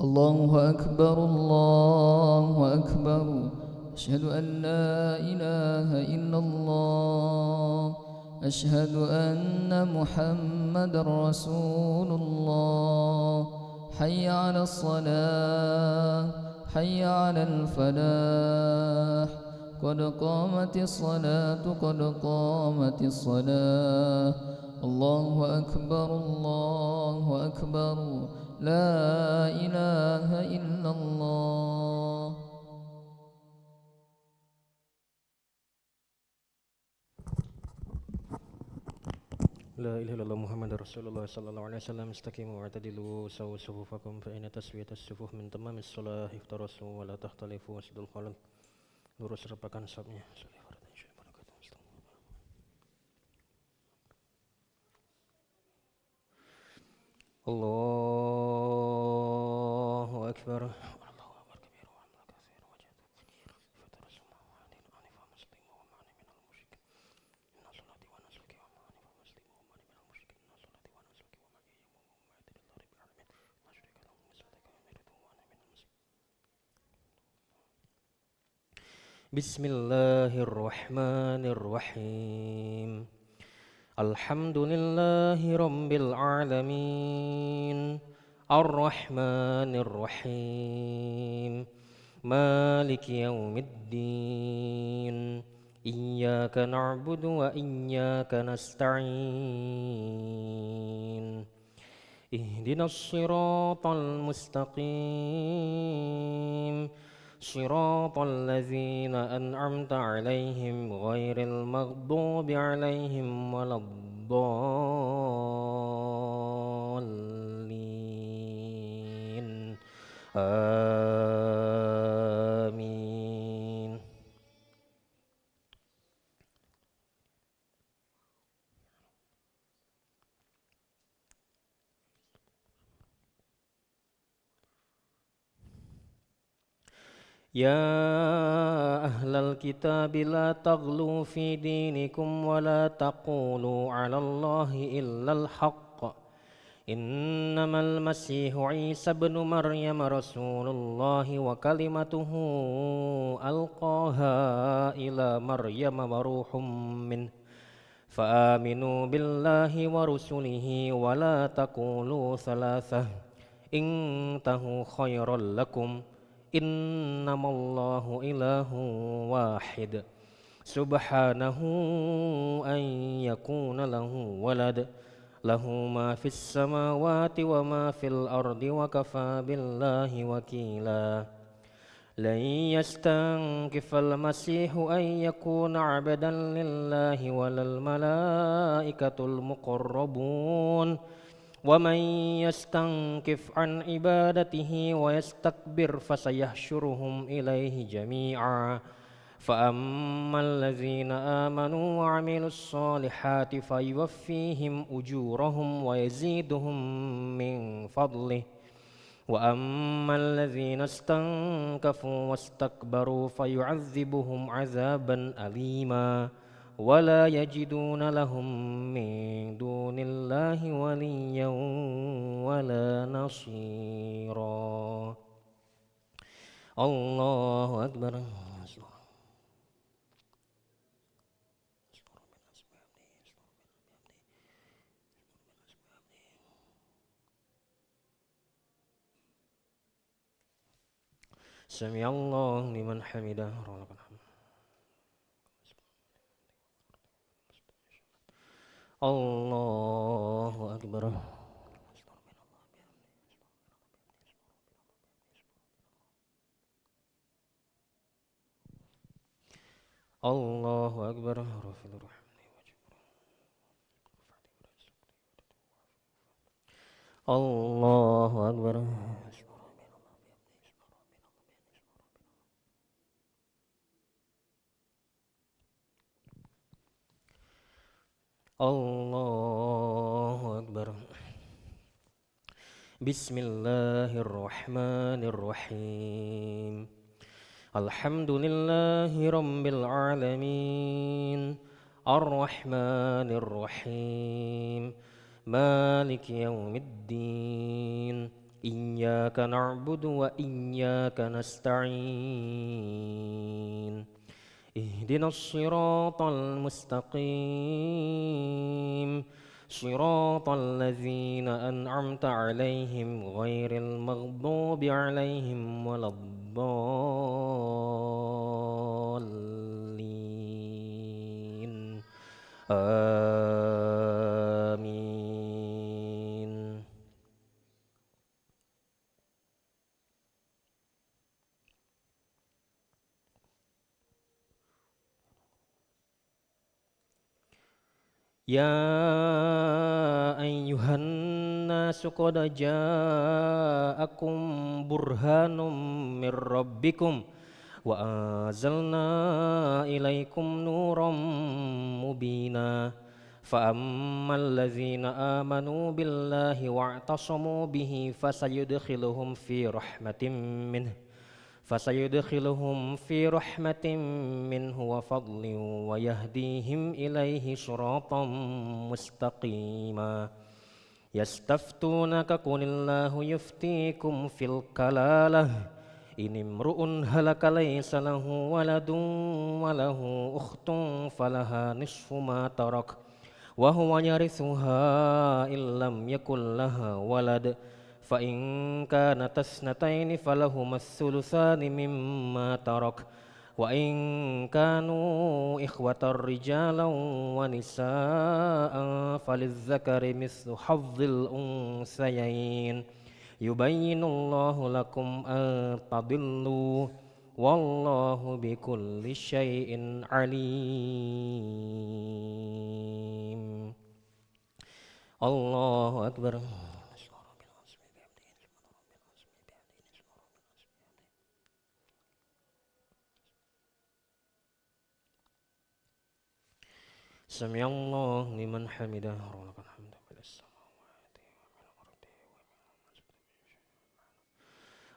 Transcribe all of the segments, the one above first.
الله أكبر الله أكبر أشهد أن لا إله إلا الله أشهد أن محمد رسول الله حي على الصلاة حي على الفلاح قد قامت الصلاة قد قامت الصلاة الله أكبر الله أكبر لا إله إلا الله. لا إله إلا الله محمد رسول الله صلى الله عليه وسلم استقيموا واعتدلوا سووا صفوفكم فإن تسوية الصفوف من تمام الصلاة افترسوا ولا تختلفوا واسدوا الخلل lurus repakan safnya. Allahu Akbar. Bismillahirrahmanirrahim. Alhamdulillahi rabbil alamin. Ar-Rahmanir-Rahim. Maliki yaumiddin. Iyyaka na'budu wa iyyaka nasta'in. Ihdinas siratal mustaqim. Shiratal ladzina an'amta 'alaihim ghairil maghdubi 'alaihim waladdallin. Amin. Ya ahlal kitab la taghlu fi dinikum wa la taqulu 'ala Allahi illal haqq. Innamal masihu Isa ibnu Maryam rasulullahi wa kalimatuhu alqaha ila Maryam wa ruhum min. Fa'aminu billahi wa rusulihi wa la taqulu thalathah. Intahu khairal lakum. Innamallahu ilahu wahid. Subhanahu an yakuna lahu walad. Lahu ma fis samawati wa ma fil ardi wa kafa billahi wakila. Lan yastankifal masihu an yakuna abdan lillahi walal malaikatul muqarrabun. Wa man yastankif an ibadatihi wa yastakbir fasayahsyuruhum ilaihi jami'a. Fa ammal ladzina amanu wa 'amilus solihati fayuwaffihim ujurahum wa yaziduhum min fadlih. Wa ammal ladzina istankafu wastakbaru fayu'adzibuhum 'adzaban alima. ولا يجدون لهم من دون الله وليا ولا نصيرا. الله أكبر. سمع الله لمن حمده. Allahu Akbar. Allahu Akbar. Allahu Akbar. Allahu Akbar. Bismillahirrahmanirrahim. Alhamdulillahi rabbil alamin. Ar-Rahmanir-Rahim. Maliki yaumiddin. إياك نعبد وإياك نستعين اهدنا الصراط المستقيم صراط الذين أنعمت عليهم غير المغضوب عليهم ولا الضالين آمين. يا أيها الناس قد جاءكم برهان من ربكم وأنزلنا إليكم نورا مبينا فأما الذين آمنوا بالله واعتصموا به فسيدخلهم في رحمة منه وفضل ويهديهم إليه صراطا مستقيما يستفتونك قل الله يفتيكم في الكلالة إن امرؤ هلك ليس له ولد وله أخت فلها نصف ما ترك وهو يرثها إن لم يكن لها ولد فإن كانت اثنتين فلهما الثلثان مما ترك وإن كانوا إخوة رجالا ونساء فللذكر مثل حظ الأنثيين يبين الله لكم أن تضلوا والله بكل شيء عليم. الله أكبر. سمع الله لمن حمده ولك الحمد في السماوات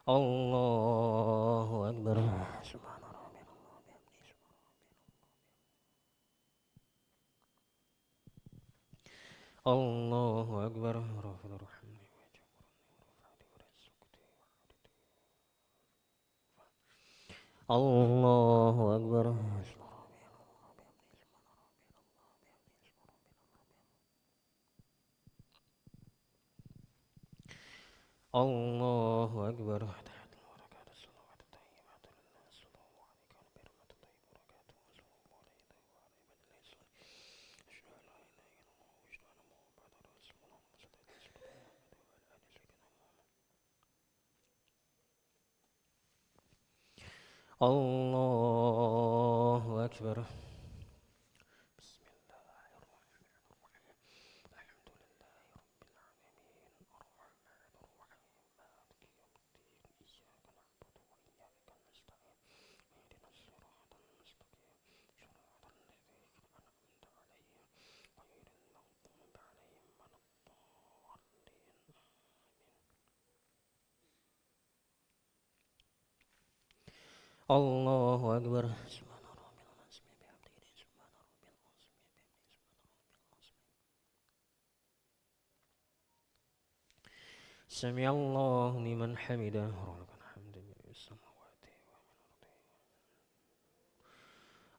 الله أكبر. سبحان ربي الله أكبر. رافض الرحمن الله أكبر. الله أكبر. الله أكبر. الله أكبر. سمع الله لمن حمده ولك الحمد في السماوات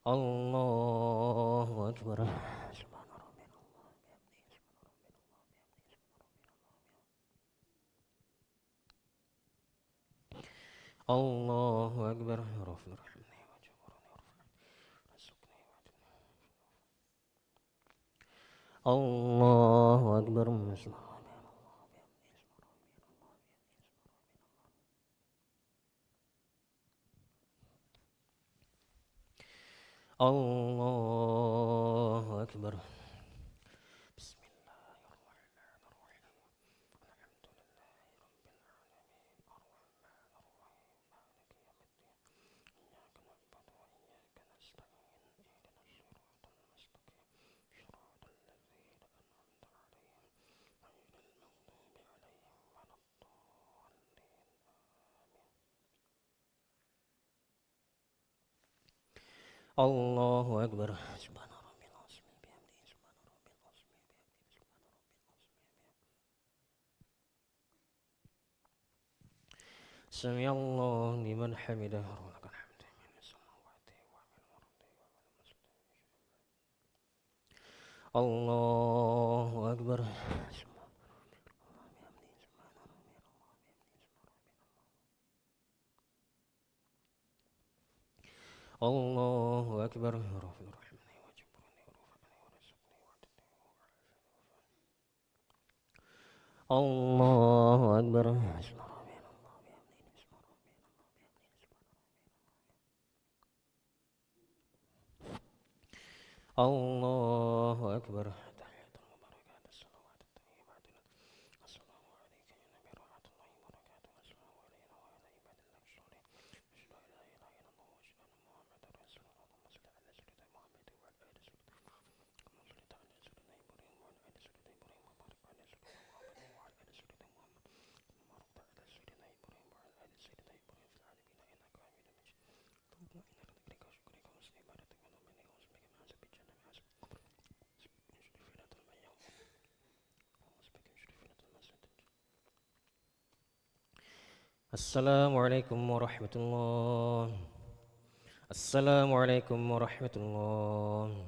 الله أكبر. الله أكبر. رافض الرحمن الله أكبر. الله أكبر. بسم الله الرحمن الرحيم الحمد لله رب العالمين الرحمن الرحيم مالك يوم الدين إياك نعبد وإياك نستعين اهدنا الصراط المستقيم صراط الذين أنعمت عليهم غير المغضوب عليهم ولا الضالين آمين. الله أكبر. سبحان ربي العظيم بحمده سبحان ربي العظيم بحمده سبحان ربي العظيم بحمده. سمع الله لمن حمده ولك الحمد من السماوات ومن الأرض الله أكبر. الله أكبر. الله أكبر. الله أكبر. السلام عليكم ورحمة الله. السلام عليكم ورحمة الله.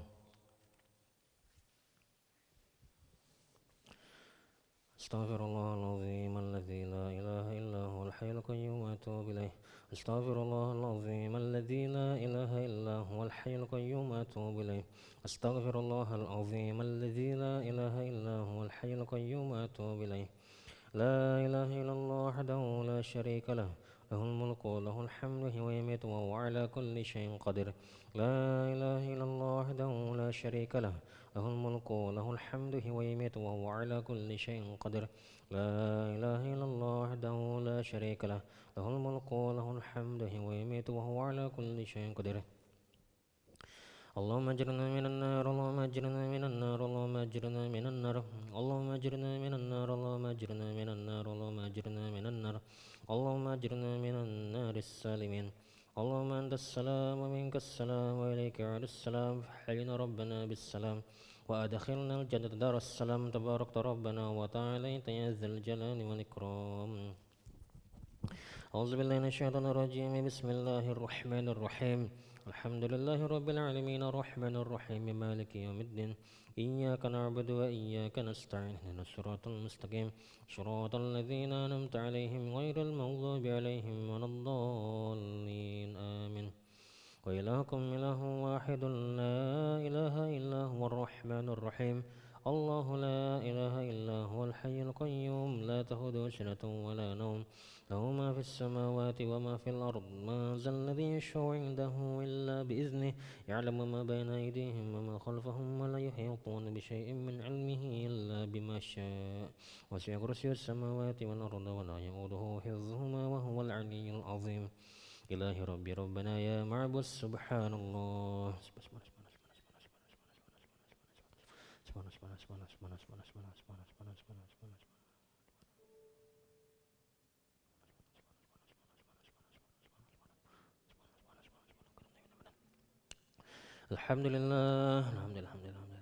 أستغفر الله العظيم الذي لا إله إلا هو الحي القيوم وأتوب إليه. أستغفر الله العظيم الذي لا إله إلا هو الحي القيوم وأتوب إليه. أستغفر الله العظيم الذي لا إله إلا هو الحي القيوم وأتوب إليه. لا إله إلا الله وحده لا شريك له، له الملك وله الحمد ويميت وهو على كل شيء قدير. لا إله إلا الله وحده لا شريك له، له الملك وله الحمد ويميت وهو على كل شيء قدير. لا إله إلا الله وحده لا شريك له، له الملك وله الحمد ويميت وهو على كل شيء قدير. اللهم اجرنا من النار، اللهم اجرنا من النار، اللهم اجرنا من النار، اللهم اجرنا من النار، اللهم اجرنا من النار، اللهم اجرنا من النار، اللهم اجرنا من النار السالمين. اللهم انت السلام ومنك السلام واليك يعود السلام، فحينا ربنا بالسلام وادخلنا الجنة دار السلام. تبارك ربنا وتعالى يا ذا الجلال والاكرام. أعوذ بالله من الشيطان الرجيم. بسم الله الرحمن الرحيم. الحمد لله رب العالمين الرحمن الرحيم مالك يوم الدين. إياك نعبد وإياك نستعين اهدنا الصراط المستقيم صراط الذين أنعمت عليهم غير المغضوب عليهم ولا الضالين آمين. وإلهكم إله واحد لا إله إلا هو الرحمن الرحيم. الله لا إله إلا هو الحي القيوم لا تأخذه سنة ولا نوم، له ما في السماوات وما في الأرض. ما ذا الذي يشفع عنده إلا بإذنه، يعلم ما بين أيديهم وما خلفهم ولا يحيطون بشيء من علمه إلا بما شاء. وسع كرسي السماوات والأرض ولا يؤوده حفظهما وهو العلي العظيم. إلهي ربي ربنا يا معبود سبحان الله. الحمد لله الحمد لله الحمد لله